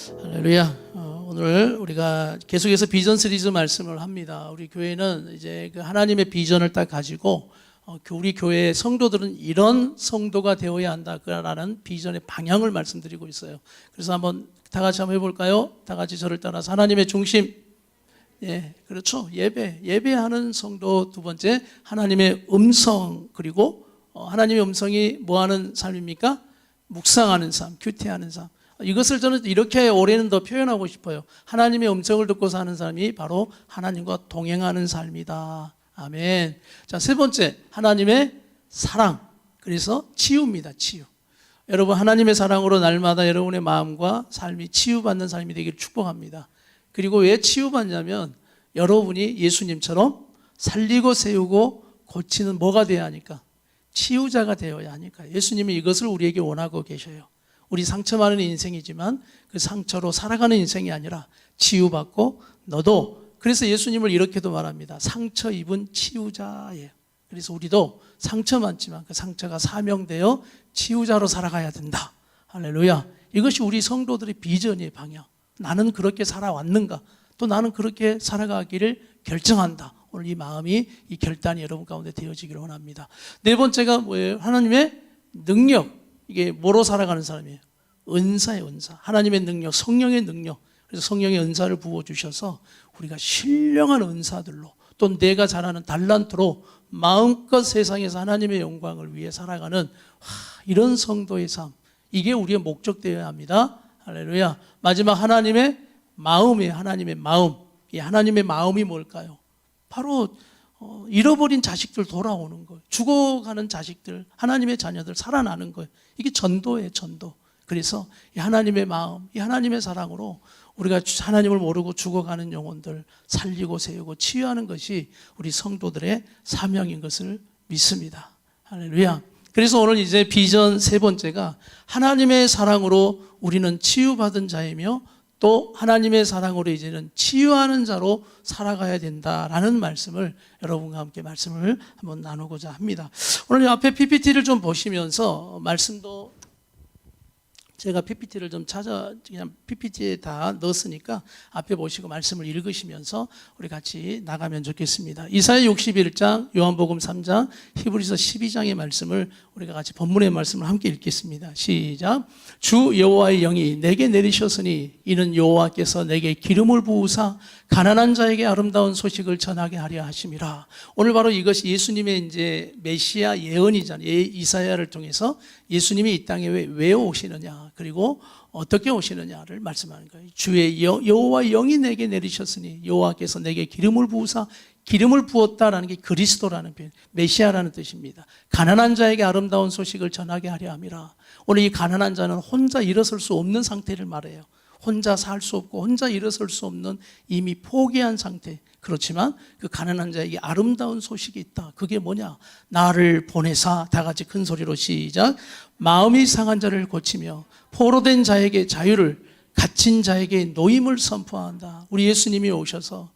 할렐루야. 오늘 우리가 계속해서 비전 시리즈 말씀을 합니다. 우리 교회는 이제 그 하나님의 비전을 딱 가지고 우리 교회의 성도들은 이런 성도가 되어야 한다라는 비전의 방향을 말씀드리고 있어요. 그래서 한번 다 같이 한번 해볼까요? 다 같이 저를 따라서 하나님의 중심. 예, 그렇죠. 예배하는 성도. 두 번째, 하나님의 음성. 그리고 하나님의 음성이 뭐하는 삶입니까? 묵상하는 삶, 큐티하는 삶. 이것을 저는 이렇게 올해는 더 표현하고 싶어요. 하나님의 음성을 듣고 사는 삶이 바로 하나님과 동행하는 삶이다. 아멘. 자, 세 번째, 하나님의 사랑. 그래서 치유입니다. 치유. 여러분, 하나님의 사랑으로 날마다 여러분의 마음과 삶이 치유받는 삶이 되기를 축복합니다. 그리고 왜 치유받냐면 여러분이 예수님처럼 살리고 세우고 고치는 뭐가 되어야 하니까? 치유자가 되어야 하니까. 예수님이 이것을 우리에게 원하고 계셔요. 우리 상처 많은 인생이지만 그 상처로 살아가는 인생이 아니라 치유받고 너도, 그래서 예수님을 이렇게도 말합니다. 상처 입은 치유자예요. 그래서 우리도 상처 많지만 그 상처가 사명되어 치유자로 살아가야 된다. 할렐루야. 이것이 우리 성도들의 비전이에요. 방향. 나는 그렇게 살아왔는가? 또 나는 그렇게 살아가기를 결정한다. 오늘 이 마음이, 이 결단이 여러분 가운데 되어지기를 원합니다. 네 번째가 뭐예요? 하나님의 능력. 이게 뭐로 살아가는 사람이에요? 은사예요, 은사. 하나님의 능력, 성령의 능력. 그래서 성령의 은사를 부어주셔서 우리가 신령한 은사들로, 또 내가 잘하는 달란트로 마음껏 세상에서 하나님의 영광을 위해 살아가는 이런 성도의 삶. 이게 우리의 목적되어야 합니다. 할렐루야. 마지막, 하나님의 마음이에요. 하나님의 마음. 이 하나님의 마음이 뭘까요? 바로 잃어버린 자식들 돌아오는 거예요. 죽어가는 자식들, 하나님의 자녀들 살아나는 거예요. 이게 전도예요, 전도. 그래서 이 하나님의 마음, 이 하나님의 사랑으로 우리가 하나님을 모르고 죽어가는 영혼들 살리고 세우고 치유하는 것이 우리 성도들의 사명인 것을 믿습니다. 할렐루야. 그래서 오늘 이제 비전 세 번째가 하나님의 사랑으로 우리는 치유받은 자이며 또 하나님의 사랑으로 이제는 치유하는 자로 살아가야 된다라는 말씀을 여러분과 함께 말씀을 한번 나누고자 합니다. 오늘 앞에 PPT를 좀 보시면서 말씀도 제가 PPT를 좀 그냥 PPT에 다 넣었으니까 앞에 보시고 말씀을 읽으시면서 우리 같이 나가면 좋겠습니다. 이사야 61장, 요한복음 3장, 히브리서 12장의 말씀을 우리가 같이 본문의 말씀을 함께 읽겠습니다. 시작. 주 여호와의 영이 내게 내리셨으니 이는 여호와께서 내게 기름을 부으사 가난한 자에게 아름다운 소식을 전하게 하려 하심이라. 오늘 바로 이것이 예수님의 이제 메시아 예언이잖아요. 이사야를 통해서 예수님이 이 땅에 왜 오시느냐, 그리고 어떻게 오시느냐를 말씀하는 거예요. 주의 여호와의 영이 내게 내리셨으니 여호와께서 내게 기름을 부으사, 기름을 부었다라는 게 그리스도라는 표현, 메시아라는 뜻입니다. 가난한 자에게 아름다운 소식을 전하게 하려 함이라. 오늘 이 가난한 자는 혼자 일어설 수 없는 상태를 말해요. 혼자 살 수 없고 혼자 일어설 수 없는 이미 포기한 상태. 그렇지만 그 가난한 자에게 아름다운 소식이 있다. 그게 뭐냐? 나를 보내사, 다 같이 큰 소리로 시작. 마음이 상한 자를 고치며 포로된 자에게 자유를, 갇힌 자에게 노임을 선포한다. 우리 예수님이 오셔서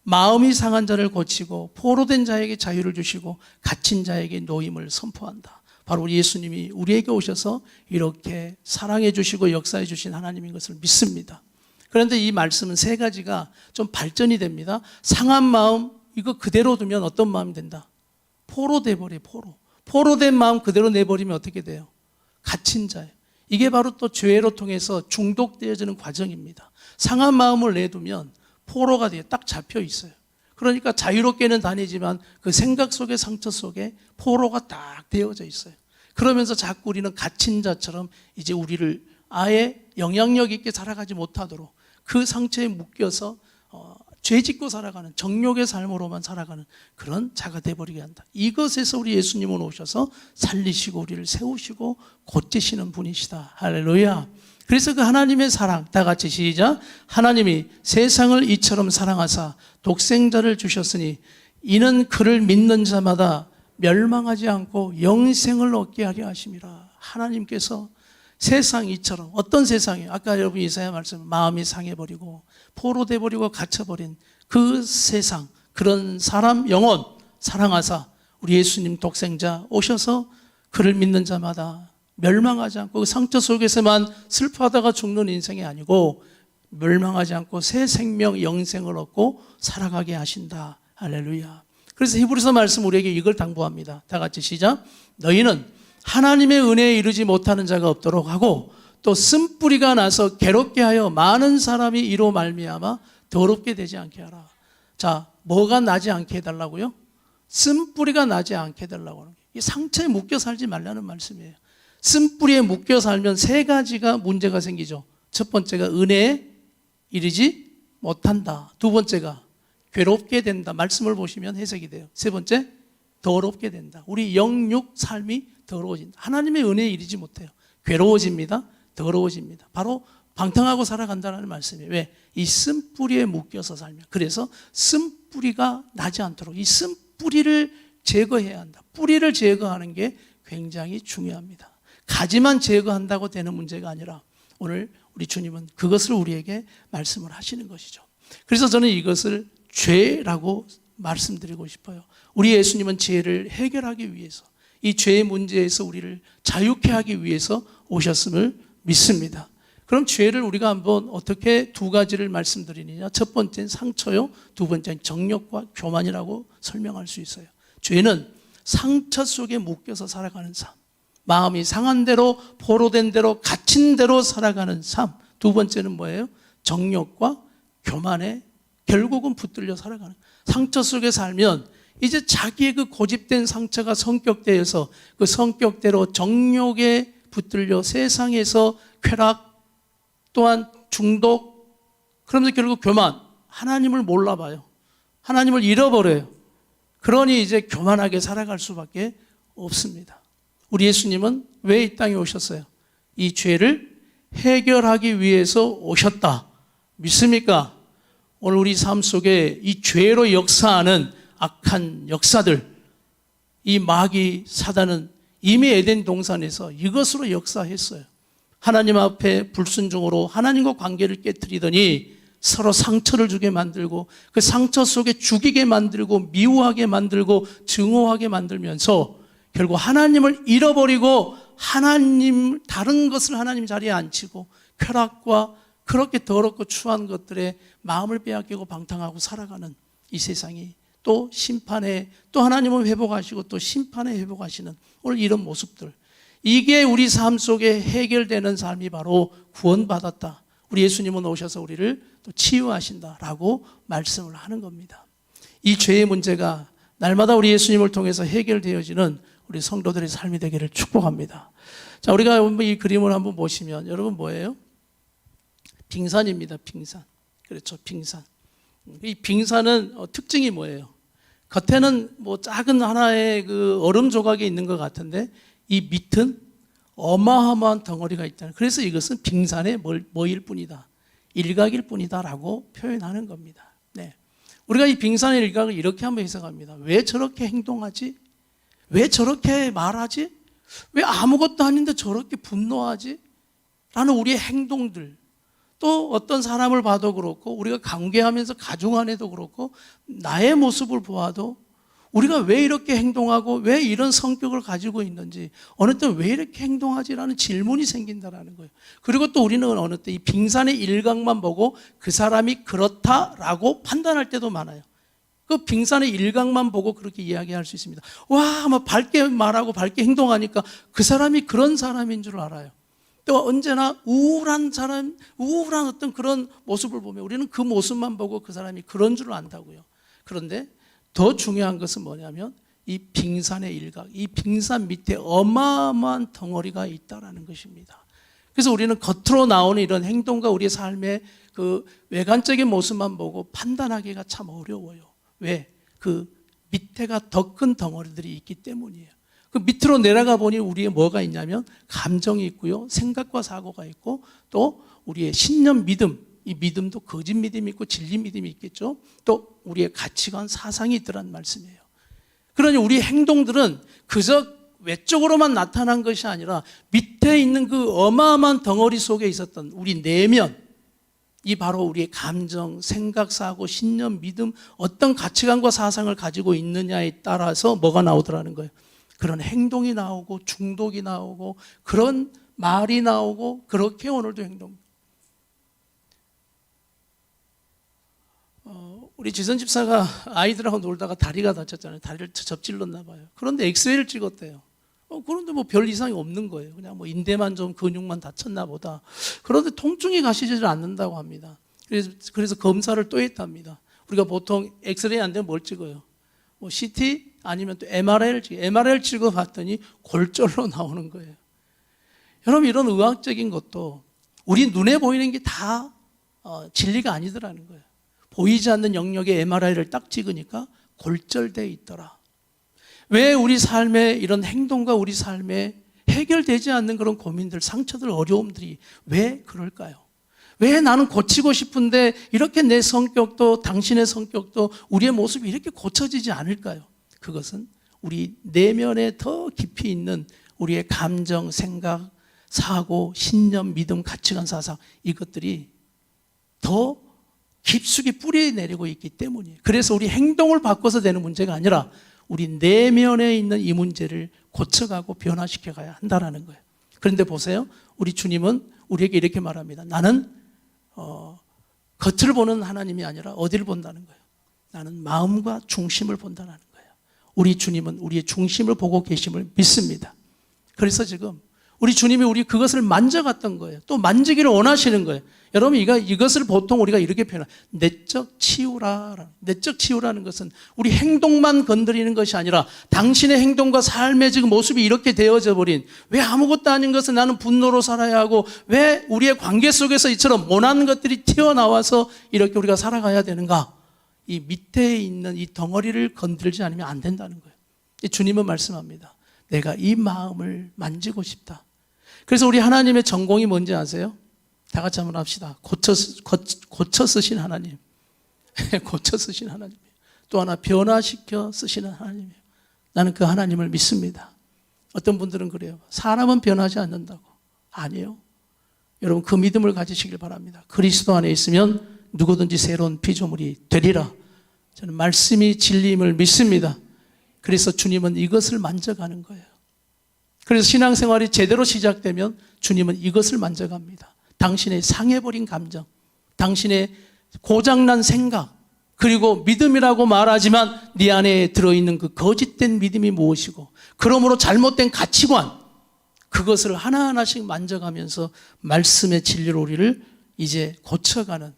마음이 상한 자를 고치고 포로된 자에게 자유를 주시고 갇힌 자에게 노임을 선포한다. 바로 우리 예수님이 우리에게 오셔서 이렇게 사랑해 주시고 역사해 주신 하나님인 것을 믿습니다. 그런데 이 말씀은 세 가지가 좀 발전이 됩니다. 상한 마음, 이거 그대로 두면 어떤 마음이 된다? 포로 돼버려, 포로된 마음 그대로 내버리면 어떻게 돼요? 갇힌 자예요. 이게 바로 또 죄로 통해서 중독되어지는 과정입니다. 상한 마음을 내두면 포로가 돼요. 딱 잡혀 있어요. 그러니까 자유롭게는 다니지만 그 생각 속에, 상처 속에 포로가 딱 되어져 있어요. 그러면서 자꾸 우리는 갇힌 자처럼 이제 우리를 아예 영향력 있게 살아가지 못하도록 그 상처에 묶여서 죄 짓고 살아가는, 정욕의 삶으로만 살아가는 그런 자가 되어버리게 한다. 이것에서 우리 예수님은 오셔서 살리시고 우리를 세우시고 고치시는 분이시다. 할렐루야. 그래서 그 하나님의 사랑, 다 같이 시작. 하나님이 세상을 이처럼 사랑하사 독생자를 주셨으니 이는 그를 믿는 자마다 멸망하지 않고 영생을 얻게 하려 하심이라. 하나님께서 세상 이처럼, 어떤 세상이에요? 아까 여러분 이사야 말씀, 마음이 상해버리고 포로돼버리고 갇혀버린 그 세상, 그런 사람 영혼 사랑하사 우리 예수님 독생자 오셔서 그를 믿는 자마다 멸망하지 않고 그 상처 속에서만 슬퍼하다가 죽는 인생이 아니고 멸망하지 않고 새 생명, 영생을 얻고 살아가게 하신다. 할렐루야. 그래서 히브리서 말씀 우리에게 이걸 당부합니다. 다 같이 시작. 너희는 하나님의 은혜에 이르지 못하는 자가 없도록 하고 또 쓴뿌리가 나서 괴롭게 하여 많은 사람이 이로 말미암아 더럽게 되지 않게 하라. 자, 뭐가 나지 않게 해달라고요? 쓴뿌리가 나지 않게 해달라고 하는 거예요. 이 상처에 묶여 살지 말라는 말씀이에요. 쓴뿌리에 묶여 살면 세 가지가 문제가 생기죠. 첫 번째가 은혜에 이르지 못한다. 두 번째가 괴롭게 된다. 말씀을 보시면 해석이 돼요. 세 번째, 더럽게 된다. 우리 영육 삶이 더러워진다. 하나님의 은혜에 이르지 못해요. 괴로워집니다. 더러워집니다. 바로 방탕하고 살아간다는 말씀이에요. 왜? 이 쓴뿌리에 묶여서 살면. 그래서 쓴뿌리가 나지 않도록 이 쓴뿌리를 제거해야 한다. 뿌리를 제거하는 게 굉장히 중요합니다. 가지만 제거한다고 되는 문제가 아니라 오늘 우리 주님은 그것을 우리에게 말씀을 하시는 것이죠. 그래서 저는 이것을 죄라고 말씀드리고 싶어요. 우리 예수님은 죄를 해결하기 위해서 이 죄의 문제에서 우리를 자유케 하기 위해서 오셨음을 믿습니다. 그럼 죄를 우리가 한번 어떻게 두 가지를 말씀드리느냐. 첫 번째는 상처요, 두 번째는 정욕과 교만이라고 설명할 수 있어요. 죄는 상처 속에 묶여서 살아가는 삶, 마음이 상한 대로 포로된 대로 갇힌 대로 살아가는 삶. 두 번째는 뭐예요? 정욕과 교만에 결국은 붙들려 살아가는 상처 속에 살면 이제 자기의 그 고집된 상처가 성격대에서 그 성격대로 정욕에 붙들려 세상에서 쾌락 또한 중독, 그러면서 결국 교만, 하나님을 몰라봐요. 하나님을 잃어버려요. 그러니 이제 교만하게 살아갈 수밖에 없습니다. 우리 예수님은 왜 이 땅에 오셨어요? 이 죄를 해결하기 위해서 오셨다. 믿습니까? 오늘 우리 삶 속에 이 죄로 역사하는 악한 역사들, 이 마귀 사단은 이미 에덴 동산에서 이것으로 역사했어요. 하나님 앞에 불순종으로 하나님과 관계를 깨뜨리더니 서로 상처를 주게 만들고 그 상처 속에 죽이게 만들고 미워하게 만들고 증오하게 만들면서 결국 하나님을 잃어버리고 하나님 다른 것을 하나님 자리에 앉히고 쾌락과 그렇게 더럽고 추한 것들에 마음을 빼앗기고 방탕하고 살아가는 이 세상이 또 심판에 또 하나님을 회복하시고 또 심판에 회복하시는 오늘 이런 모습들, 이게 우리 삶 속에 해결되는 삶이 바로 구원받았다. 우리 예수님은 오셔서 우리를 또 치유하신다라고 말씀을 하는 겁니다. 이 죄의 문제가 날마다 우리 예수님을 통해서 해결되어지는 우리 성도들의 삶이 되기를 축복합니다. 자, 우리가 이 그림을 한번 보시면 여러분 뭐예요? 빙산입니다. 빙산. 그렇죠. 빙산. 이 빙산은 특징이 뭐예요? 겉에는 뭐 작은 하나의 그 얼음 조각이 있는 것 같은데 이 밑은 어마어마한 덩어리가 있다. 그래서 이것은 빙산의 뭐일 뿐이다. 일각일 뿐이다라고 표현하는 겁니다. 네. 우리가 이 빙산의 일각을 이렇게 한번 해석합니다. 왜 저렇게 행동하지? 왜 저렇게 말하지? 왜 아무것도 아닌데 저렇게 분노하지? 라는 우리의 행동들, 또 어떤 사람을 봐도 그렇고 우리가 관계하면서 가정 안에도 그렇고 나의 모습을 보아도 우리가 왜 이렇게 행동하고 왜 이런 성격을 가지고 있는지, 어느 때 왜 이렇게 행동하지라는 질문이 생긴다라는 거예요. 그리고 또 우리는 어느 때 이 빙산의 일각만 보고 그 사람이 그렇다라고 판단할 때도 많아요. 그 빙산의 일각만 보고 그렇게 이야기할 수 있습니다. 와, 뭐 밝게 말하고 밝게 행동하니까 그 사람이 그런 사람인 줄 알아요. 또 언제나 우울한 사람, 우울한 어떤 그런 모습을 보면 우리는 그 모습만 보고 그 사람이 그런 줄 안다고요. 그런데 더 중요한 것은 뭐냐면 이 빙산의 일각, 이 빙산 밑에 어마어마한 덩어리가 있다라는 것입니다. 그래서 우리는 겉으로 나오는 이런 행동과 우리의 삶의 그 외관적인 모습만 보고 판단하기가 참 어려워요. 왜? 그 밑에가 더 큰 덩어리들이 있기 때문이에요. 그 밑으로 내려가 보니 우리의 뭐가 있냐면 감정이 있고요, 생각과 사고가 있고 또 우리의 신념, 믿음, 이 믿음도 거짓 믿음이 있고 진리 믿음이 있겠죠. 또 우리의 가치관, 사상이 있더란 말씀이에요. 그러니 우리 행동들은 그저 외적으로만 나타난 것이 아니라 밑에 있는 그 어마어마한 덩어리 속에 있었던 우리 내면, 이 바로 우리의 감정, 생각, 사고, 신념, 믿음, 어떤 가치관과 사상을 가지고 있느냐에 따라서 뭐가 나오더라는 거예요. 그런 행동이 나오고 중독이 나오고 그런 말이 나오고 그렇게 오늘도 행동. 우리 지선 집사가 아이들하고 놀다가 다리가 다쳤잖아요. 다리를 접질렀나 봐요. 그런데 엑스레이를 찍었대요. 그런데 뭐 별 이상이 없는 거예요. 그냥 뭐 인대만 좀 근육만 다쳤나 보다. 그런데 통증이 가시지를 않는다고 합니다. 그래서 검사를 또 했답니다. 우리가 보통 엑스레이 안 되면 뭘 찍어요? 뭐 CT 아니면 또 MRI를 찍어 봤더니 골절로 나오는 거예요. 여러분, 이런 의학적인 것도 우리 눈에 보이는 게 다 진리가 아니더라는 거예요. 보이지 않는 영역에 MRI를 딱 찍으니까 골절돼 있더라. 왜 우리 삶의 이런 행동과 우리 삶에 해결되지 않는 그런 고민들, 상처들, 어려움들이 왜 그럴까요? 왜 나는 고치고 싶은데 이렇게 내 성격도 당신의 성격도 우리의 모습이 이렇게 고쳐지지 않을까요? 그것은 우리 내면에 더 깊이 있는 우리의 감정, 생각, 사고, 신념, 믿음, 가치관, 사상, 이것들이 더 깊숙이 뿌리 내리고 있기 때문이에요. 그래서 우리 행동을 바꿔서 되는 문제가 아니라 우리 내면에 있는 이 문제를 고쳐가고 변화시켜 가야 한다는 거예요. 그런데 보세요. 우리 주님은 우리에게 이렇게 말합니다. 나는 겉을 보는 하나님이 아니라 어디를 본다는 거예요? 나는 마음과 중심을 본다는 거예요. 우리 주님은 우리의 중심을 보고 계심을 믿습니다. 그래서 지금 우리 주님이 우리 그것을 만져갔던 거예요. 또 만지기를 원하시는 거예요. 여러분, 이것을 보통 우리가 이렇게 표현해요. 내적 치유라. 내적 치유라는 것은 우리 행동만 건드리는 것이 아니라 당신의 행동과 삶의 지금 모습이 이렇게 되어져 버린, 왜 아무것도 아닌 것을 나는 분노로 살아야 하고 왜 우리의 관계 속에서 이처럼 모난 것들이 튀어나와서 이렇게 우리가 살아가야 되는가? 이 밑에 있는 이 덩어리를 건들지 않으면 안 된다는 거예요. 주님은 말씀합니다. 내가 이 마음을 만지고 싶다. 그래서 우리 하나님의 전공이 뭔지 아세요? 다 같이 한번 합시다. 고쳐 쓰신 하나님. 고쳐 쓰신 하나님. 또 하나 변화시켜 쓰시는 하나님이에요. 나는 그 하나님을 믿습니다. 어떤 분들은 그래요. 사람은 변하지 않는다고. 아니에요. 여러분, 그 믿음을 가지시길 바랍니다. 그리스도 안에 있으면 누구든지 새로운 피조물이 되리라. 저는 말씀이 진리임을 믿습니다. 그래서 주님은 이것을 만져가는 거예요. 그래서 신앙생활이 제대로 시작되면 주님은 이것을 만져갑니다. 당신의 상해버린 감정, 당신의 고장난 생각, 그리고 믿음이라고 말하지만 네 안에 들어있는 그 거짓된 믿음이 무엇이고, 그러므로 잘못된 가치관, 그것을 하나하나씩 만져가면서 말씀의 진리로 우리를 이제 고쳐가는.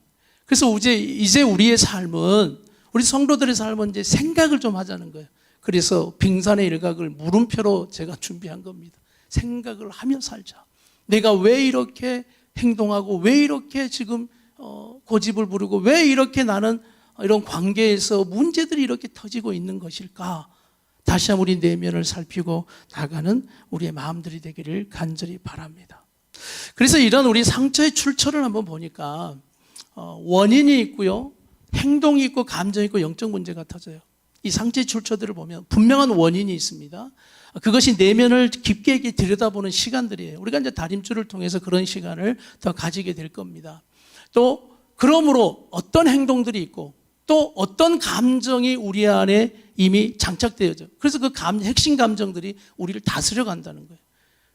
그래서 이제 우리의 삶은, 우리 성도들의 삶은 이제 생각을 좀 하자는 거예요. 그래서 빙산의 일각을 물음표로 제가 준비한 겁니다. 생각을 하며 살자. 내가 왜 이렇게 행동하고 왜 이렇게 지금 고집을 부르고 왜 이렇게 나는 이런 관계에서 문제들이 이렇게 터지고 있는 것일까? 다시 한번 우리 내면을 살피고 나가는 우리의 마음들이 되기를 간절히 바랍니다. 그래서 이런 우리 상처의 출처를 한번 보니까 원인이 있고요, 행동이 있고 감정이 있고 영적 문제가 터져요. 이 상처의 출처들을 보면 분명한 원인이 있습니다. 그것이 내면을 깊게 들여다보는 시간들이에요. 우리가 이제 다림줄을 통해서 그런 시간을 더 가지게 될 겁니다. 또 그러므로 어떤 행동들이 있고 또 어떤 감정이 우리 안에 이미 장착되어져. 그래서 그 핵심 감정들이 우리를 다스려 간다는 거예요.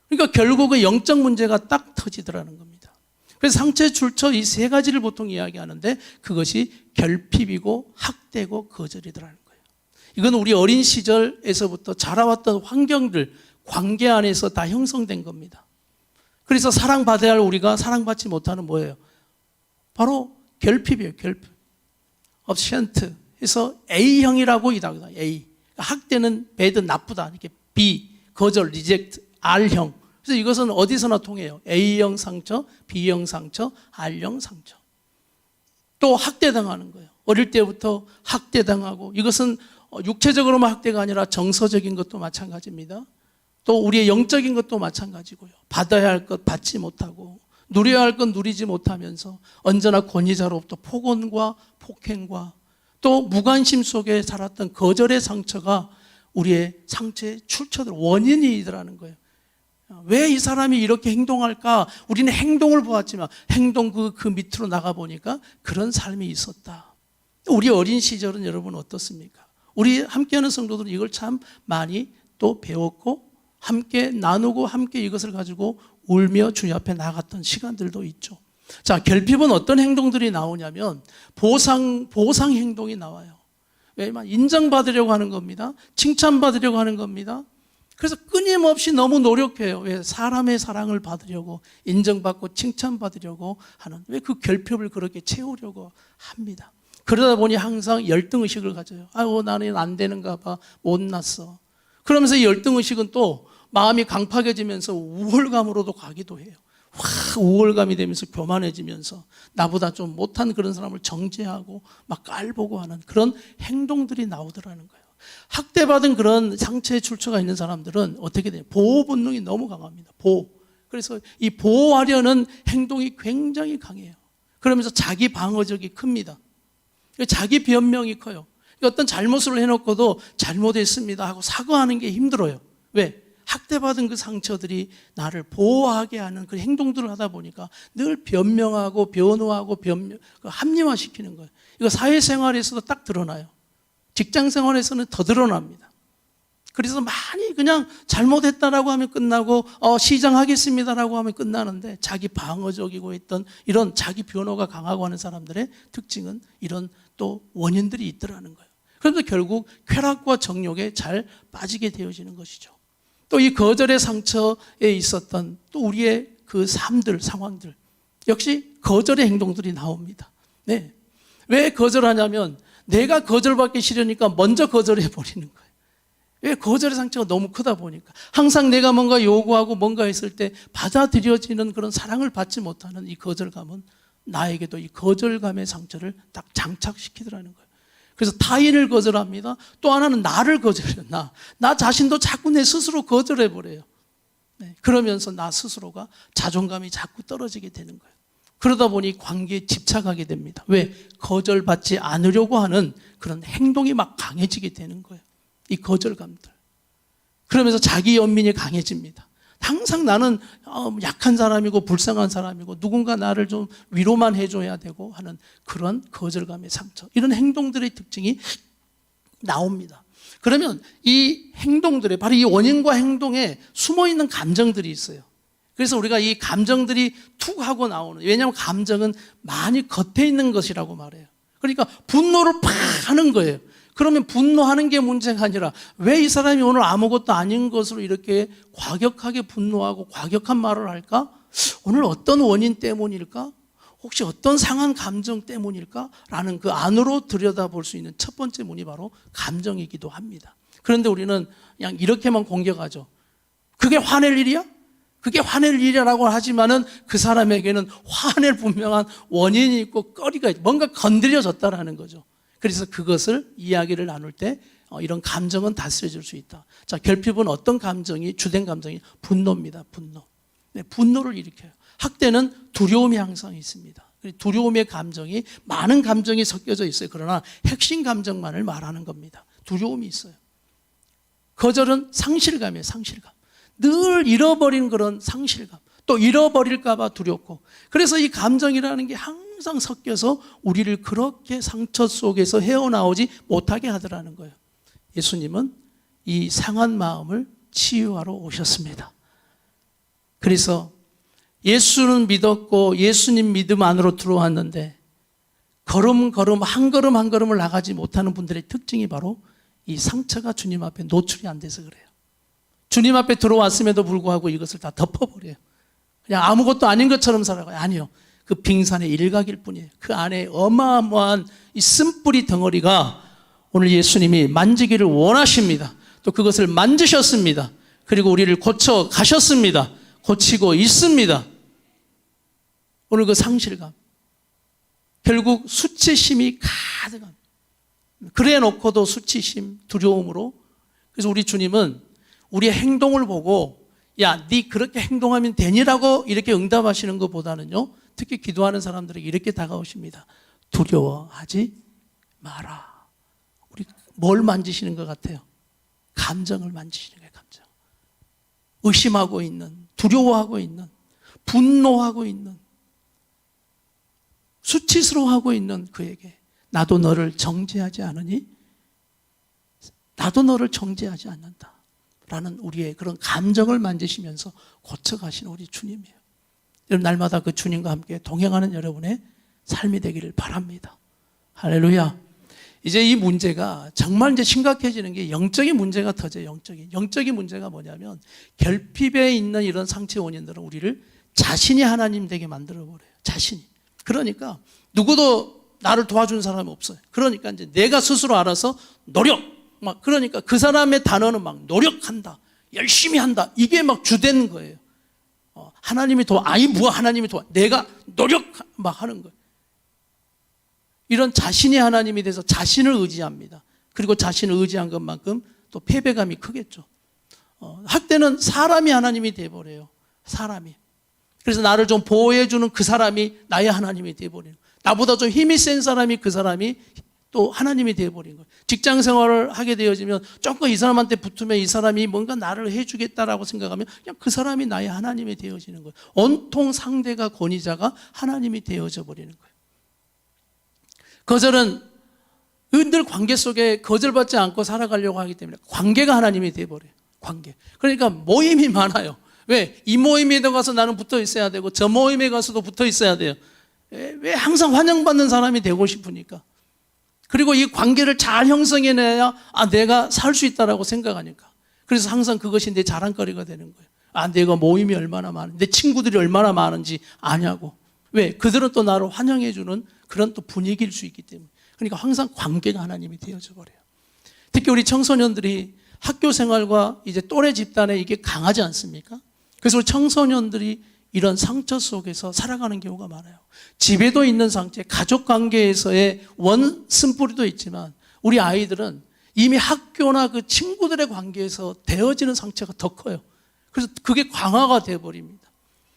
그러니까 결국은 영적 문제가 딱 터지더라는 겁니다. 그래서 상처의 출처 이 세 가지를 보통 이야기하는데 그것이 결핍이고 학대고 거절이더라는 거예요. 이건 우리 어린 시절에서부터 자라왔던 환경들, 관계 안에서 다 형성된 겁니다. 그래서 사랑받아야 할 우리가 사랑받지 못하는 뭐예요? 바로 결핍이에요. 결핍. 업션트 해서 A형이라고 이다거든요. A. 학대는 bad, 나쁘다. 이렇게 B, 거절, 리젝트, R형. 그래서 이것은 어디서나 통해요. A형 상처, B형 상처, R형 상처. 또 학대당하는 거예요. 어릴 때부터 학대당하고, 이것은 육체적으로만 학대가 아니라 정서적인 것도 마찬가지입니다. 또 우리의 영적인 것도 마찬가지고요. 받아야 할 것 받지 못하고, 누려야 할 것 누리지 못하면서 언제나 권위자로부터 폭언과 폭행과 또 무관심 속에 살았던 거절의 상처가 우리의 상처의 출처들, 원인이더라는 거예요. 왜 이 사람이 이렇게 행동할까? 우리는 행동을 보았지만 행동 그 밑으로 나가보니까 그런 삶이 있었다. 우리 어린 시절은 여러분 어떻습니까? 우리 함께하는 성도들은 이걸 참 많이 또 배웠고 함께 나누고 함께 이것을 가지고 울며 주님 앞에 나갔던 시간들도 있죠. 자, 결핍은 어떤 행동들이 나오냐면 보상 행동이 나와요. 왜냐면 인정받으려고 하는 겁니다. 칭찬받으려고 하는 겁니다. 그래서 끊임없이 너무 노력해요. 왜? 사람의 사랑을 받으려고, 인정받고 칭찬받으려고 하는, 왜 그 결핍을 그렇게 채우려고 합니다. 그러다 보니 항상 열등의식을 가져요. 아유, 나는 안 되는가 봐, 못났어. 그러면서 이 열등의식은 또 마음이 강팍해지면서 우월감으로도 가기도 해요. 우월감이 되면서 교만해지면서 나보다 좀 못한 그런 사람을 정죄하고 막 깔보고 하는 그런 행동들이 나오더라는 거예요. 학대받은 그런 상처의 출처가 있는 사람들은 어떻게 돼요? 보호 본능이 너무 강합니다. 그래서 이 보호하려는 행동이 굉장히 강해요. 그러면서 자기 방어적이 큽니다. 자기 변명이 커요. 어떤 잘못을 해놓고도 잘못했습니다 하고 사과하는 게 힘들어요. 왜? 학대받은 그 상처들이 나를 보호하게 하는 그 행동들을 하다 보니까 늘 변명하고 변호하고 합리화시키는 거예요. 이거 사회생활에서도 딱 드러나요. 직장생활에서는 더 드러납니다. 그래서 많이 그냥 잘못했다라고 하면 끝나고 시정하겠습니다라고 하면 끝나는데 자기 방어적이고 있던 이런 자기 변호가 강하고 하는 사람들의 특징은 이런 또 원인들이 있더라는 거예요. 그래서 결국 쾌락과 정욕에 잘 빠지게 되어지는 것이죠. 또 이 거절의 상처에 있었던 또 우리의 그 삶들, 상황들 역시 거절의 행동들이 나옵니다. 네. 왜 거절하냐면 내가 거절받기 싫으니까 먼저 거절해 버리는 거예요. 왜? 거절의 상처가 너무 크다 보니까 항상 내가 뭔가 요구하고 뭔가 했을 때 받아들여지는 그런 사랑을 받지 못하는 이 거절감은 나에게도 이 거절감의 상처를 딱 장착시키더라는 거예요. 그래서 타인을 거절합니다. 또 하나는 나를 거절해요. 나 자신도 자꾸 내 스스로 거절해버려요. 네. 그러면서 나 스스로가 자존감이 자꾸 떨어지게 되는 거예요. 그러다 보니 관계에 집착하게 됩니다. 왜? 거절받지 않으려고 하는 그런 행동이 막 강해지게 되는 거예요. 이 거절감들. 그러면서 자기 연민이 강해집니다. 항상 나는 약한 사람이고 불쌍한 사람이고 누군가 나를 좀 위로만 해줘야 되고 하는 그런 거절감의 상처. 이런 행동들의 특징이 나옵니다. 그러면 이 행동들에 바로 이 원인과 행동에 숨어있는 감정들이 있어요. 그래서 우리가 이 감정들이 툭 하고 나오는, 왜냐하면 감정은 많이 겉에 있는 것이라고 말해요. 그러니까 분노를 팍 하는 거예요. 그러면 분노하는 게 문제가 아니라 왜 이 사람이 오늘 아무것도 아닌 것으로 이렇게 과격하게 분노하고 과격한 말을 할까? 오늘 어떤 원인 때문일까? 혹시 어떤 상한 감정 때문일까? 라는 그 안으로 들여다볼 수 있는 첫 번째 문이 바로 감정이기도 합니다. 그런데 우리는 그냥 이렇게만 공격하죠. 그게 화낼 일이야? 그게 화낼 일이라고 하지만은 그 사람에게는 화낼 분명한 원인이 있고 거리가 있고 뭔가 건드려졌다라는 거죠. 그래서 그것을 이야기를 나눌 때 이런 감정은 다스려질 수 있다. 자, 결핍은 어떤 감정이 주된 감정이 분노입니다. 분노. 네, 분노를 일으켜요. 학대는 두려움이 항상 있습니다. 두려움의 감정이 많은 감정이 섞여져 있어요. 그러나 핵심 감정만을 말하는 겁니다. 두려움이 있어요. 거절은 상실감이에요. 상실감. 늘 잃어버린 그런 상실감. 또 잃어버릴까 봐 두렵고. 그래서 이 감정이라는 게 항상 섞여서 우리를 그렇게 상처 속에서 헤어나오지 못하게 하더라는 거예요. 예수님은 이 상한 마음을 치유하러 오셨습니다. 그래서 예수는 믿었고 예수님 믿음 안으로 들어왔는데 걸음걸음 한 걸음 한 걸음을 나가지 못하는 분들의 특징이 바로 이 상처가 주님 앞에 노출이 안 돼서 그래요. 주님 앞에 들어왔음에도 불구하고 이것을 다 덮어버려요. 그냥 아무것도 아닌 것처럼 살아가요. 아니요. 그 빙산의 일각일 뿐이에요. 그 안에 어마어마한 이 쓴뿌리 덩어리가 오늘 예수님이 만지기를 원하십니다. 또 그것을 만지셨습니다. 그리고 우리를 고쳐 가셨습니다. 고치고 있습니다. 오늘 그 상실감. 결국 수치심이 가득합니다. 그래 놓고도 수치심, 두려움으로. 그래서 우리 주님은 우리의 행동을 보고 야, 네 그렇게 행동하면 되니라고 이렇게 응답하시는 것보다는요, 특히 기도하는 사람들에게 이렇게 다가오십니다. 두려워하지 마라. 우리 뭘 만지시는 것 같아요? 감정을 만지시는 거예요. 감정. 의심하고 있는, 두려워하고 있는, 분노하고 있는, 수치스러워하고 있는 그에게 나도 너를 정죄하지 않으니? 나도 너를 정죄하지 않는다. 라는 우리의 그런 감정을 만지시면서 고쳐가시는 우리 주님이에요. 여러분, 날마다 그 주님과 함께 동행하는 여러분의 삶이 되기를 바랍니다. 할렐루야. 이제 이 문제가 정말 이제 심각해지는 게 영적인 문제가 터져요. 영적인 문제가 뭐냐면 결핍에 있는 이런 상처 원인들은 우리를 자신이 하나님 되게 만들어버려요. 자신이. 그러니까 누구도 나를 도와준 사람이 없어요. 그러니까 이제 내가 스스로 알아서 그러니까 그 사람의 단어는 막 노력한다, 열심히 한다, 이게 막 주된 거예요. 하나님이 하나님이 내가 노력 막 하는 거예요. 이런 자신이 하나님이 돼서 자신을 의지합니다. 그리고 자신을 의지한 것만큼 또 패배감이 크겠죠. 학대는 사람이 하나님이 돼버려요. 사람이. 그래서 나를 좀 보호해주는 그 사람이 나의 하나님이 돼버리는 거예요. 나보다 좀 힘이 센 사람이 그 사람이 또 하나님이 되어버린 거예요. 직장 생활을 하게 되어지면 조금 이 사람한테 붙으면 이 사람이 뭔가 나를 해주겠다라고 생각하면 그냥 그 사람이 나의 하나님이 되어지는 거예요. 온통 상대가 권위자가 하나님이 되어져 버리는 거예요. 거절은 늘 관계 속에 거절받지 않고 살아가려고 하기 때문에 관계가 하나님이 되어버려요. 관계. 그러니까 모임이 많아요. 왜? 이 모임에 가서 나는 붙어 있어야 되고 저 모임에 가서도 붙어 있어야 돼요. 왜? 항상 환영받는 사람이 되고 싶으니까. 그리고 이 관계를 잘 형성해내야 내가 살 수 있다라고 생각하니까. 그래서 항상 그것이 내 자랑거리가 되는 거예요. 내가 모임이 얼마나 많은지, 내 친구들이 얼마나 많은지 아냐고. 왜? 그들은 또 나를 환영해주는 그런 또 분위기일 수 있기 때문에. 그러니까 항상 관계가 하나님이 되어져 버려요. 특히 우리 청소년들이 학교 생활과 이제 또래 집단에 이게 강하지 않습니까? 그래서 우리 청소년들이 이런 상처 속에서 살아가는 경우가 많아요. 집에도 있는 상처, 가족 관계에서의 원심뿌리도 있지만 우리 아이들은 이미 학교나 그 친구들의 관계에서 되어지는 상처가 더 커요. 그래서 그게 강화가 되어버립니다.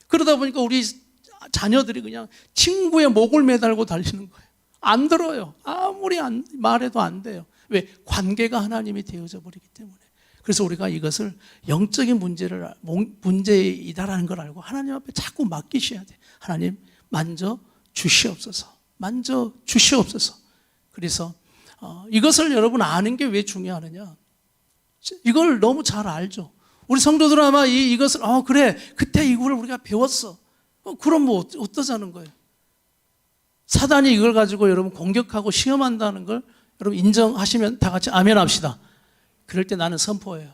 그러다 보니까 우리 자녀들이 그냥 친구의 목을 매달고 달리는 거예요. 안 들어요. 아무리 말해도 안 돼요. 왜? 관계가 하나님이 되어져 버리기 때문에. 그래서 우리가 이것을 영적인 문제이다라는 걸 알고 하나님 앞에 자꾸 맡기셔야 돼. 하나님 만져 주시옵소서. 만져 주시옵소서. 그래서 이것을 여러분 아는 게 왜 중요하느냐? 이걸 너무 잘 알죠. 우리 성도들은 아마 이것을 그래 그때 이거를 우리가 배웠어. 그럼 뭐 어떠자는 거예요? 사단이 이걸 가지고 여러분 공격하고 시험한다는 걸 여러분 인정하시면 다 같이 아멘 합시다. 그럴 때 나는 선포해요.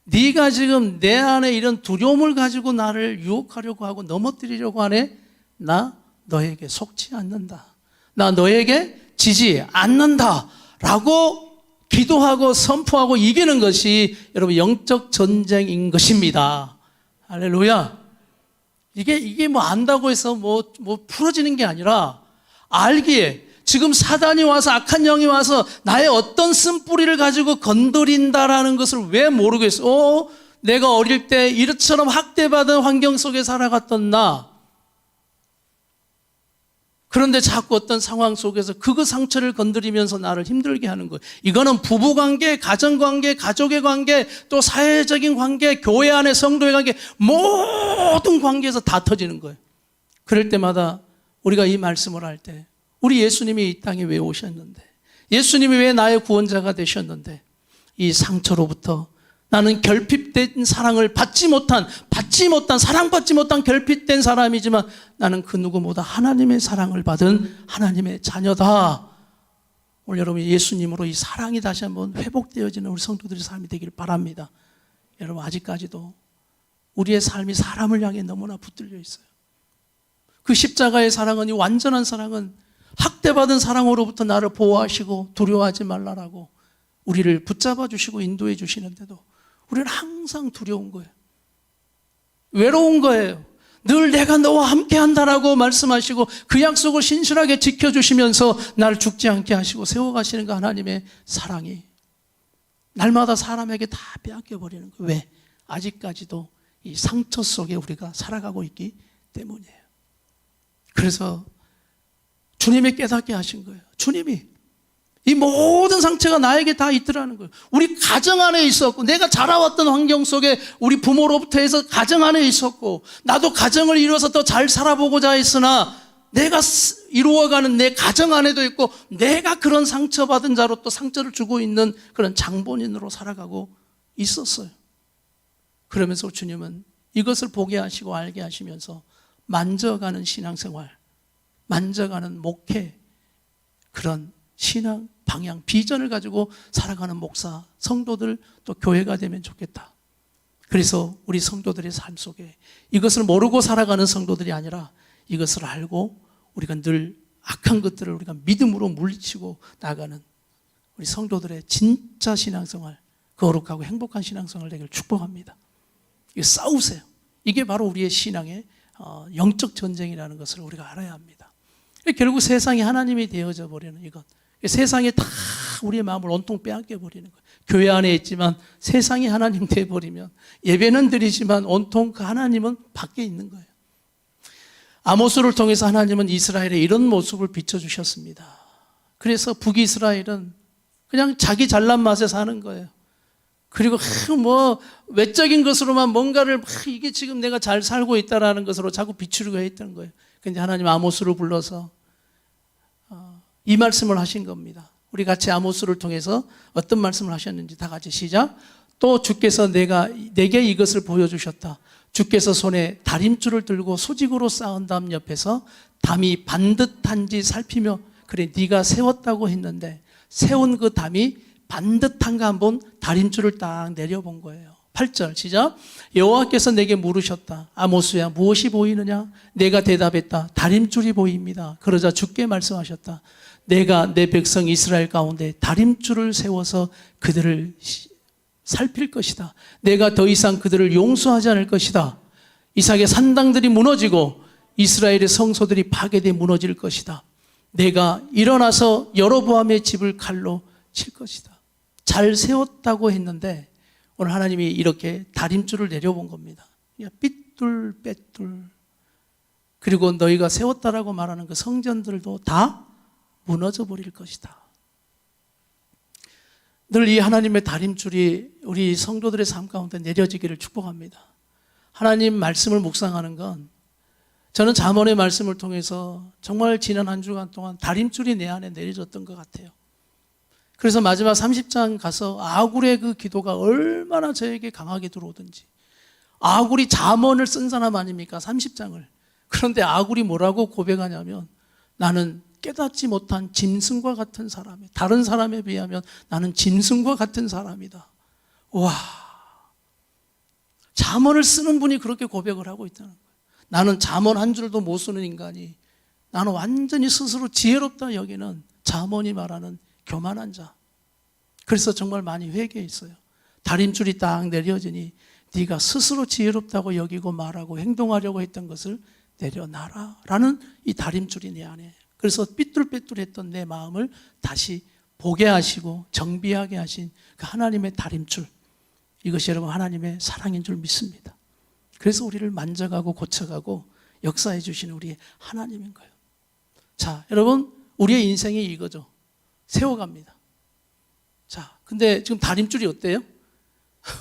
네가 지금 내 안에 이런 두려움을 가지고 나를 유혹하려고 하고 넘어뜨리려고 하네. 나 너에게 속지 않는다. 나 너에게 지지 않는다. 라고 기도하고 선포하고 이기는 것이 여러분 영적 전쟁인 것입니다. 할렐루야. 이게 뭐 안다고 해서 뭐 풀어지는 게 아니라 알기에 지금 사단이 와서 악한 영이 와서 나의 어떤 쓴뿌리를 가지고 건드린다라는 것을 왜 모르겠어? 내가 어릴 때 이처럼 학대받은 환경 속에 살아갔던 나. 그런데 자꾸 어떤 상황 속에서 그 상처를 건드리면서 나를 힘들게 하는 거예요. 이거는 부부관계, 가정관계, 가족의 관계, 또 사회적인 관계, 교회 안의 성도의 관계, 모든 관계에서 다 터지는 거예요. 그럴 때마다 우리가 이 말씀을 할 때 우리 예수님이 이 땅에 왜 오셨는데, 예수님이 왜 나의 구원자가 되셨는데, 이 상처로부터 나는 결핍된 사랑을 받지 못한 사랑받지 못한 결핍된 사람이지만 나는 그 누구보다 하나님의 사랑을 받은 하나님의 자녀다. 오늘 여러분 예수님으로 이 사랑이 다시 한번 회복되어지는 우리 성도들의 삶이 되기를 바랍니다. 여러분 아직까지도 우리의 삶이 사람을 향해 너무나 붙들려 있어요. 그 십자가의 사랑은, 이 완전한 사랑은 학대받은 사랑으로부터 나를 보호하시고 두려워하지 말라라고 우리를 붙잡아 주시고 인도해 주시는데도 우리는 항상 두려운 거예요. 외로운 거예요. 늘 내가 너와 함께 한다라고 말씀하시고 그 약속을 신실하게 지켜주시면서 나를 죽지 않게 하시고 세워가시는 그 하나님의 사랑이 날마다 사람에게 다 빼앗겨버리는 거예요. 왜? 아직까지도 이 상처 속에 우리가 살아가고 있기 때문이에요. 그래서 주님이 깨닫게 하신 거예요. 주님이 이 모든 상처가 나에게 다 있더라는 거예요. 우리 가정 안에 있었고, 내가 자라왔던 환경 속에 우리 부모로부터 해서 가정 안에 있었고, 나도 가정을 이루어서 더 잘 살아보고자 했으나 내가 이루어가는 내 가정 안에도 있고, 내가 그런 상처받은 자로 또 상처를 주고 있는 그런 장본인으로 살아가고 있었어요. 그러면서 주님은 이것을 보게 하시고 알게 하시면서 만져가는 신앙생활, 만져가는 목회, 그런 신앙 방향, 비전을 가지고 살아가는 목사, 성도들 또 교회가 되면 좋겠다. 그래서 우리 성도들의 삶 속에 이것을 모르고 살아가는 성도들이 아니라 이것을 알고 우리가 늘 악한 것들을 우리가 믿음으로 물리치고 나가는 우리 성도들의 진짜 신앙생활, 거룩하고 행복한 신앙생활을 되기를 축복합니다. 이거 싸우세요. 이게 바로 우리의 신앙의 영적 전쟁이라는 것을 우리가 알아야 합니다. 결국 세상이 하나님이 되어져 버리는 이것, 세상에 다 우리의 마음을 온통 빼앗겨 버리는 거예요. 교회 안에 있지만 세상이 하나님 되어버리면 예배는 드리지만 온통 그 하나님은 밖에 있는 거예요. 아모스를 통해서 하나님은 이스라엘의 이런 모습을 비춰주셨습니다. 그래서 북이스라엘은 그냥 자기 잘난 맛에 사는 거예요. 그리고 뭐 외적인 것으로만 뭔가를 이게 지금 내가 잘 살고 있다라는 것으로 자꾸 비추려고 했던 거예요. 근데 하나님 아모스를 불러서 이 말씀을 하신 겁니다. 우리 같이 아모스를 통해서 어떤 말씀을 하셨는지 다 같이 시작. 또 주께서 내게 이것을 보여주셨다. 주께서 손에 다림줄을 들고 수직으로 쌓은 담 옆에서 담이 반듯한지 살피며 그래 네가 세웠다고 했는데 세운 그 담이 반듯한가 한번 다림줄을 딱 내려본 거예요. 8절 시작. 여호와께서 내게 물으셨다. 아모스야 무엇이 보이느냐? 내가 대답했다. 다림줄이 보입니다. 그러자 주께 말씀하셨다. 내가 내 백성 이스라엘 가운데 다림줄을 세워서 그들을 살필 것이다. 내가 더 이상 그들을 용서하지 않을 것이다. 이삭의 산당들이 무너지고 이스라엘의 성소들이 파괴돼 무너질 것이다. 내가 일어나서 여로보암의 집을 칼로 칠 것이다. 잘 세웠다고 했는데 오늘 하나님이 이렇게 다림줄을 내려본 겁니다. 삐뚤빼뚤. 그리고 너희가 세웠다라고 말하는 그 성전들도 다 무너져 버릴 것이다. 늘 이 하나님의 다림줄이 우리 성도들의 삶 가운데 내려지기를 축복합니다. 하나님 말씀을 묵상하는 건 저는 잠언의 말씀을 통해서 정말 지난 한 주간 동안 다림줄이 내 안에 내려졌던 것 같아요. 그래서 마지막 30장 가서 아굴의 그 기도가 얼마나 저에게 강하게 들어오든지. 아굴이 잠언을 쓴 사람 아닙니까? 30장을. 그런데 아굴이 뭐라고 고백하냐면 나는 깨닫지 못한 짐승과 같은 사람이야. 다른 사람에 비하면 나는 짐승과 같은 사람이다. 와, 잠언을 쓰는 분이 그렇게 고백을 하고 있다는 거예요. 나는 잠언 한 줄도 못 쓰는 인간이 나는 완전히 스스로 지혜롭다 여기는 잠언이 말하는 교만한 자. 그래서 정말 많이 회개했어요. 다림줄이 딱 내려지니 네가 스스로 지혜롭다고 여기고 말하고 행동하려고 했던 것을 내려놔라 라는 이 다림줄이 내 안에. 그래서 삐뚤빼뚤했던 내 마음을 다시 보게 하시고 정비하게 하신 그 하나님의 다림줄, 이것이 여러분 하나님의 사랑인 줄 믿습니다. 그래서 우리를 만져가고 고쳐가고 역사해 주시는 우리의 하나님인 거예요. 자, 여러분 우리의 인생이 이거죠. 세워갑니다. 자, 근데 지금 다림줄이 어때요?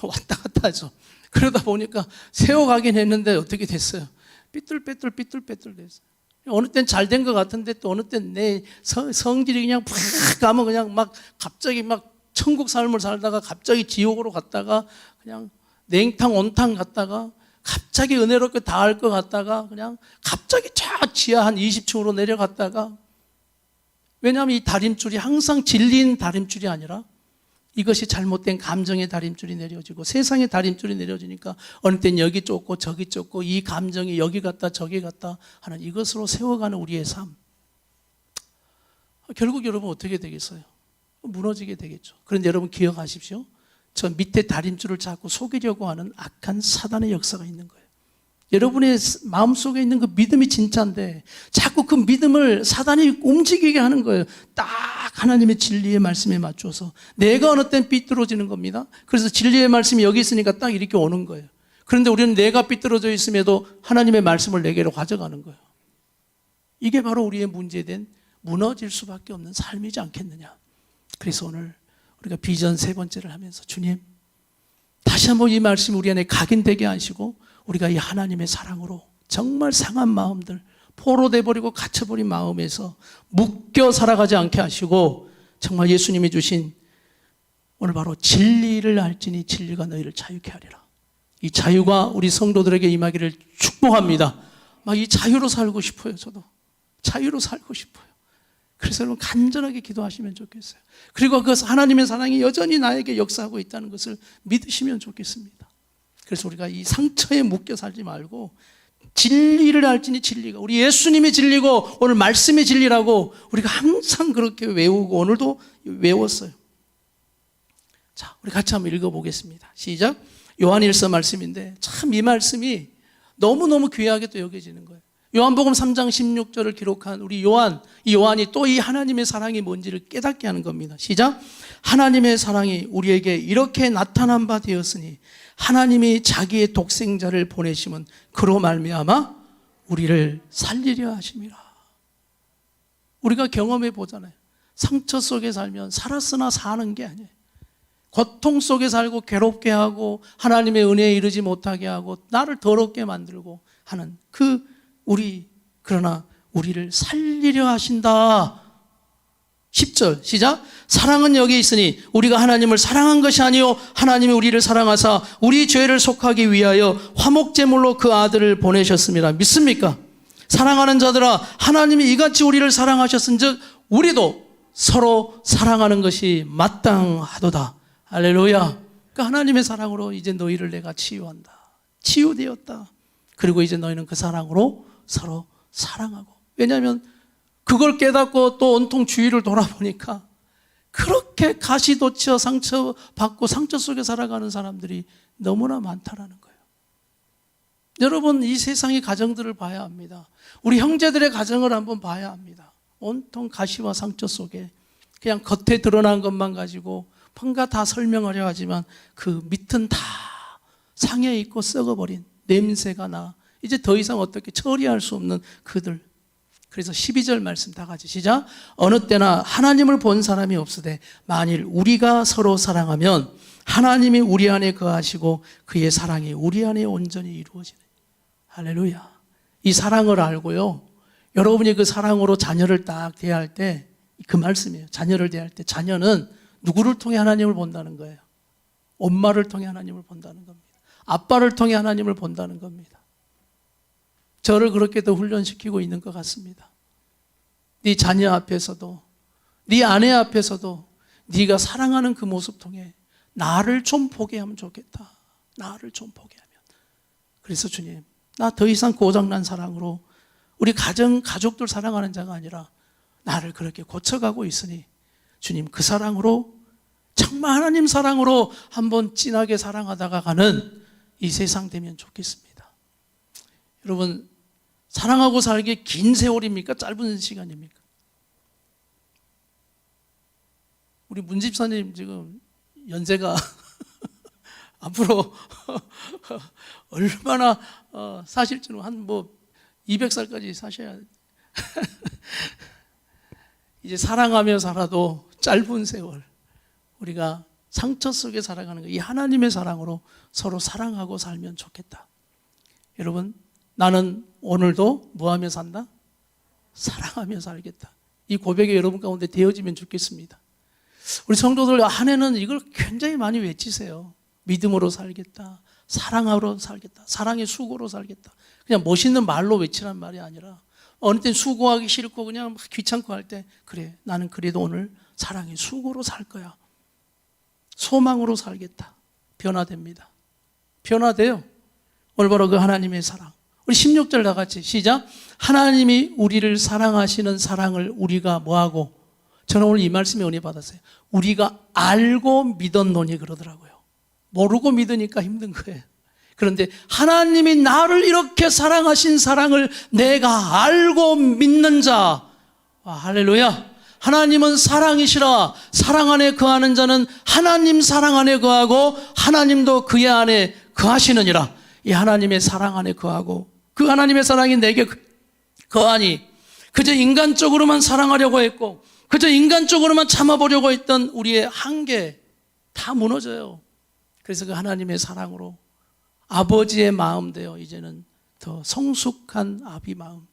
왔다 갔다 하죠. 그러다 보니까 세워가긴 했는데 어떻게 됐어요? 삐뚤빼뚤 됐어요. 어느 땐 잘 된 것 같은데 또 어느 땐 내 성질이 그냥 팍 가면 그냥 막 갑자기 막 천국 삶을 살다가 갑자기 지옥으로 갔다가 그냥 냉탕 온탕 갔다가 갑자기 은혜롭게 다 할 것 같다가 그냥 갑자기 저 지하 한 20층으로 내려갔다가. 왜냐하면 이 다림줄이 항상 진리인 다림줄이 아니라 이것이 잘못된 감정의 다림줄이 내려지고 세상의 다림줄이 내려지니까 어느 땐 여기 쫓고 저기 쫓고 이 감정이 여기 갔다 저기 갔다 하는 이것으로 세워가는 우리의 삶. 결국 여러분 어떻게 되겠어요? 무너지게 되겠죠. 그런데 여러분 기억하십시오. 저 밑에 다림줄을 잡고 속이려고 하는 악한 사단의 역사가 있는 거예요. 여러분의 마음속에 있는 그 믿음이 진짜인데 자꾸 그 믿음을 사단이 움직이게 하는 거예요. 딱 하나님의 진리의 말씀에 맞춰서 내가 어느 땐 삐뚤어지는 겁니다. 그래서 진리의 말씀이 여기 있으니까 딱 이렇게 오는 거예요. 그런데 우리는 내가 삐뚤어져 있음에도 하나님의 말씀을 내게로 가져가는 거예요. 이게 바로 우리의 문제된 무너질 수밖에 없는 삶이지 않겠느냐. 그래서 오늘 우리가 비전 세 번째를 하면서 주님 다시 한번 이 말씀 우리 안에 각인되게 하시고 우리가 이 하나님의 사랑으로 정말 상한 마음들, 포로돼 버리고 갇혀버린 마음에서 묶여 살아가지 않게 하시고 정말 예수님이 주신 오늘 바로 진리를 알지니 진리가 너희를 자유케 하리라. 이 자유가 우리 성도들에게 임하기를 축복합니다. 막 이 자유로 살고 싶어요. 저도 자유로 살고 싶어요. 그래서 여러분 간절하게 기도하시면 좋겠어요. 그리고 그 하나님의 사랑이 여전히 나에게 역사하고 있다는 것을 믿으시면 좋겠습니다. 그래서 우리가 이 상처에 묶여 살지 말고 진리를 알지니 진리가, 우리 예수님이 진리고 오늘 말씀이 진리라고 우리가 항상 그렇게 외우고 오늘도 외웠어요. 자, 우리 같이 한번 읽어보겠습니다. 시작. 요한일서 말씀인데 참 이 말씀이 너무너무 귀하게 또 여겨지는 거예요. 요한복음 3장 16절을 기록한 우리 이 요한이 또 이 하나님의 사랑이 뭔지를 깨닫게 하는 겁니다. 시작. 하나님의 사랑이 우리에게 이렇게 나타난 바 되었으니 하나님이 자기의 독생자를 보내심은 그로 말미암아 우리를 살리려 하심이라. 우리가 경험해 보잖아요. 상처 속에 살면 살았으나 사는 게 아니에요. 고통 속에 살고 괴롭게 하고 하나님의 은혜에 이르지 못하게 하고 나를 더럽게 만들고 하는 그러나 우리를 살리려 하신다. 10절 시작. 사랑은 여기 있으니 우리가 하나님을 사랑한 것이 아니요 하나님이 우리를 사랑하사 우리 죄를 속하기 위하여 화목제물로 그 아들을 보내셨습니다. 믿습니까? 사랑하는 자들아, 하나님이 이같이 우리를 사랑하셨은즉 우리도 서로 사랑하는 것이 마땅하도다. 할렐루야. 그러니까 하나님의 사랑으로 이제 너희를 내가 치유한다. 치유되었다. 그리고 이제 너희는 그 사랑으로 서로 사랑하고. 왜냐하면 그걸 깨닫고 또 온통 주위를 돌아보니까 그렇게 가시돋쳐 상처받고 상처 속에 살아가는 사람들이 너무나 많다라는 거예요. 여러분, 이 세상의 가정들을 봐야 합니다. 우리 형제들의 가정을 한번 봐야 합니다. 온통 가시와 상처 속에 그냥 겉에 드러난 것만 가지고 뭔가 다 설명하려 하지만 그 밑은 다 상해 있고 썩어버린 냄새가 나. 이제 더 이상 어떻게 처리할 수 없는 그들. 그래서 12절 말씀 다 같이 시작. 어느 때나 하나님을 본 사람이 없으되 만일 우리가 서로 사랑하면 하나님이 우리 안에 거하시고 그의 사랑이 우리 안에 온전히 이루어지네. 할렐루야. 이 사랑을 알고요, 여러분이 그 사랑으로 자녀를 딱 대할 때 그 말씀이에요. 자녀를 대할 때 자녀는 누구를 통해 하나님을 본다는 거예요? 엄마를 통해 하나님을 본다는 겁니다. 아빠를 통해 하나님을 본다는 겁니다. 저를 그렇게 더 훈련시키고 있는 것 같습니다. 네 자녀 앞에서도, 네 아내 앞에서도 네가 사랑하는 그 모습 통해 나를 좀 보게 하면 좋겠다. 나를 좀 보게 하면. 그래서 주님, 나 더 이상 고장난 사랑으로 우리 가족들 사랑하는 자가 아니라 나를 그렇게 고쳐가고 있으니 주님, 그 사랑으로 정말 하나님 사랑으로 한번 진하게 사랑하다가 가는 이 세상 되면 좋겠습니다. 여러분, 사랑하고 살기 긴 세월입니까? 짧은 시간입니까? 우리 문 집사님 지금 연세가 앞으로 얼마나 사실지는 한 200살까지 사셔야 이제 사랑하며 살아도 짧은 세월 우리가 상처 속에 살아가는 거, 이 하나님의 사랑으로 서로 사랑하고 살면 좋겠다. 여러분, 나는 오늘도 뭐하며 산다? 사랑하며 살겠다. 이 고백이 여러분 가운데 되어지면 좋겠습니다. 우리 성도들 한 해는 이걸 굉장히 많이 외치세요. 믿음으로 살겠다. 사랑으로 살겠다. 사랑의 수고로 살겠다. 그냥 멋있는 말로 외치란 말이 아니라 어느 땐 수고하기 싫고 그냥 막 귀찮고 할 때 그래, 나는 그래도 오늘 사랑의 수고로 살 거야. 소망으로 살겠다. 변화됩니다. 변화돼요. 오늘 바로 그 하나님의 사랑. 우리 16절 다 같이 시작. 하나님이 우리를 사랑하시는 사랑을 우리가 뭐하고, 저는 오늘 이 말씀에 은혜 받았어요. 우리가 알고 믿었노니 그러더라고요. 모르고 믿으니까 힘든 거예요. 그런데 하나님이 나를 이렇게 사랑하신 사랑을 내가 알고 믿는 자, 할렐루야. 하나님은 사랑이시라. 사랑 안에 거하는 자는 하나님 사랑 안에 거하고 하나님도 그의 안에 거하시느니라. 이 하나님의 사랑 안에 거하고 그 하나님의 사랑이 내게 거하니, 그저 인간적으로만 사랑하려고 했고 그저 인간적으로만 참아보려고 했던 우리의 한계 다 무너져요. 그래서 그 하나님의 사랑으로 아버지의 마음 되어 이제는 더 성숙한 아비 마음,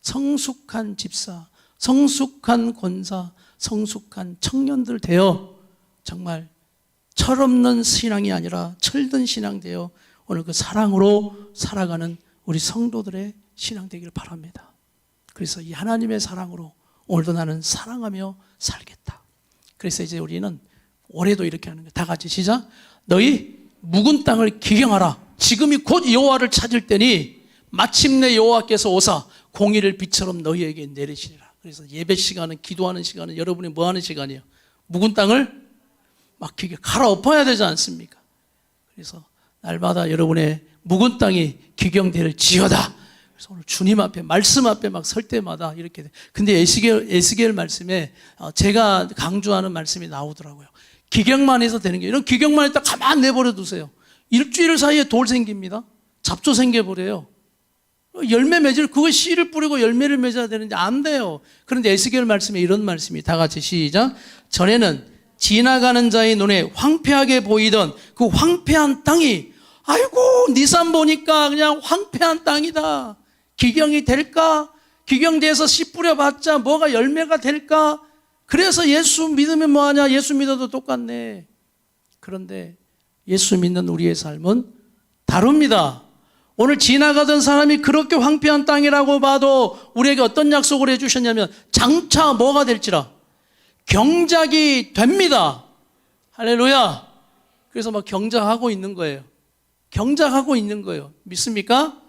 성숙한 집사, 성숙한 권사, 성숙한 청년들 되어 정말 철없는 신앙이 아니라 철든 신앙 되어 오늘 그 사랑으로 살아가는 우리 성도들의 신앙 되기를 바랍니다. 그래서 이 하나님의 사랑으로 오늘도 나는 사랑하며 살겠다. 그래서 이제 우리는 올해도 이렇게 하는 거예요. 다 같이 시작. 너희 묵은 땅을 기경하라. 지금이 곧 여호와를 찾을 때니 마침내 여호와께서 오사 공의를 비처럼 너희에게 내리시리라. 그래서 예배 시간은, 기도하는 시간은 여러분이 뭐 하는 시간이에요? 묵은 땅을 막 갈아엎어야 되지 않습니까? 그래서 날마다 여러분의 묵은 땅이 기경될지어다. 그래서 오늘 주님 앞에, 말씀 앞에 막 설 때마다 이렇게 돼. 근데 에스겔 말씀에 제가 강조하는 말씀이 나오더라고요. 기경만 해서 되는 게, 이런 기경만 했다 가만 내버려 두세요. 일주일 사이에 돌 생깁니다. 잡초 생겨버려요. 열매 맺을, 그거 씨를 뿌리고 열매를 맺어야 되는데 안 돼요. 그런데 에스겔 말씀에 이런 말씀이, 다 같이 시작. 전에는 지나가는 자의 눈에 황폐하게 보이던 그 황폐한 땅이, 아이고 네 산 보니까 그냥 황폐한 땅이다. 기경이 될까? 기경돼서 씨 뿌려봤자 뭐가 열매가 될까? 그래서 예수 믿으면 뭐하냐? 예수 믿어도 똑같네. 그런데 예수 믿는 우리의 삶은 다릅니다. 오늘 지나가던 사람이 그렇게 황폐한 땅이라고 봐도 우리에게 어떤 약속을 해주셨냐면 장차 뭐가 될지라 경작이 됩니다. 할렐루야. 그래서 막 경작하고 있는 거예요. 경작하고 있는 거예요. 믿습니까?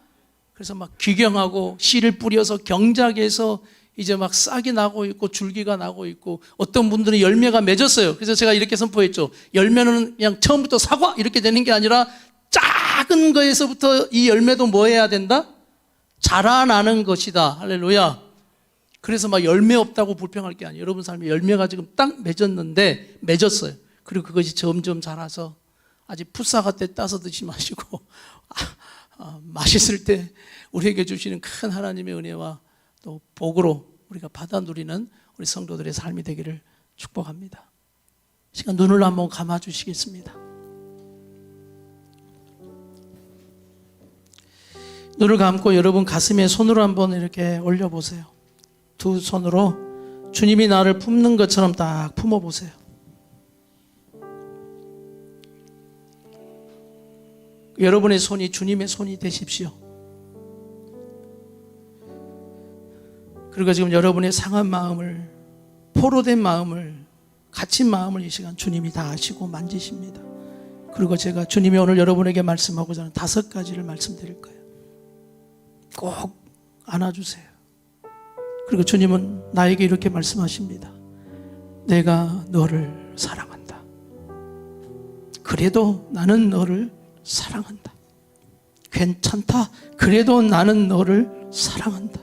그래서 막 기경하고 씨를 뿌려서 경작해서 이제 막 싹이 나고 있고 줄기가 나고 있고, 어떤 분들은 열매가 맺었어요. 그래서 제가 이렇게 선포했죠. 열매는 그냥 처음부터 사과 이렇게 되는 게 아니라 작은 거에서부터 이 열매도 뭐 해야 된다? 자라나는 것이다. 할렐루야. 그래서 막 열매 없다고 불평할 게 아니에요. 여러분 삶에 열매가 지금 딱 맺었어요. 그리고 그것이 점점 자라서 아직 풋사과 때 따서 드시지 마시고 맛있을 때 우리에게 주시는 큰 하나님의 은혜와 또 복으로 우리가 받아 누리는 우리 성도들의 삶이 되기를 축복합니다. 시간 눈을 한번 감아 주시겠습니다. 눈을 감고 여러분 가슴에 손으로 한번 이렇게 올려보세요. 두 손으로 주님이 나를 품는 것처럼 딱 품어보세요. 여러분의 손이 주님의 손이 되십시오. 그리고 지금 여러분의 상한 마음을, 포로된 마음을, 갇힌 마음을 이 시간 주님이 다 아시고 만지십니다. 그리고 제가 주님이 오늘 여러분에게 말씀하고자 하는 5가지를 말씀드릴 거예요. 꼭 안아주세요. 그리고 주님은 나에게 이렇게 말씀하십니다. 내가 너를 사랑한다. 그래도 나는 너를 사랑한다. 괜찮다. 그래도 나는 너를 사랑한다.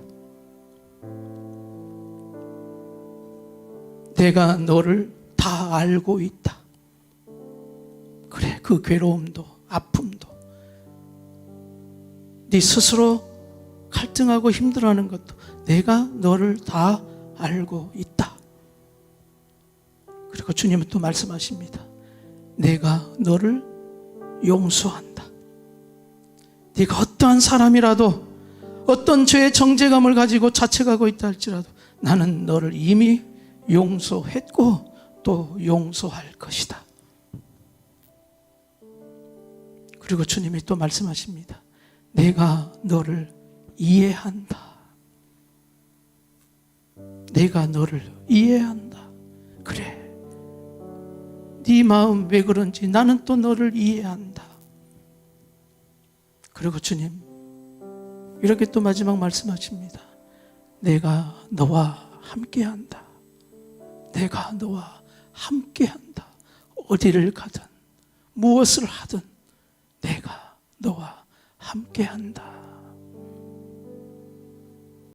내가 너를 다 알고 있다. 그래, 그 괴로움도 아픔도 네 스스로 갈등하고 힘들어하는 것도 내가 너를 다 알고 있다. 그리고 주님은 또 말씀하십니다. 내가 너를 용서한다. 네가 어떠한 사람이라도 어떤 죄의 정죄감을 가지고 자책하고 있다 할지라도 나는 너를 이미 용서했고 또 용서할 것이다. 그리고 주님이 또 말씀하십니다. 내가 너를 이해한다. 내가 너를 이해한다. 그래, 네 마음 왜 그런지 나는 또 너를 이해한다. 그리고 주님 이렇게 또 마지막 말씀하십니다. 내가 너와 함께한다. 내가 너와 함께한다. 어디를 가든 무엇을 하든 내가 너와 함께한다.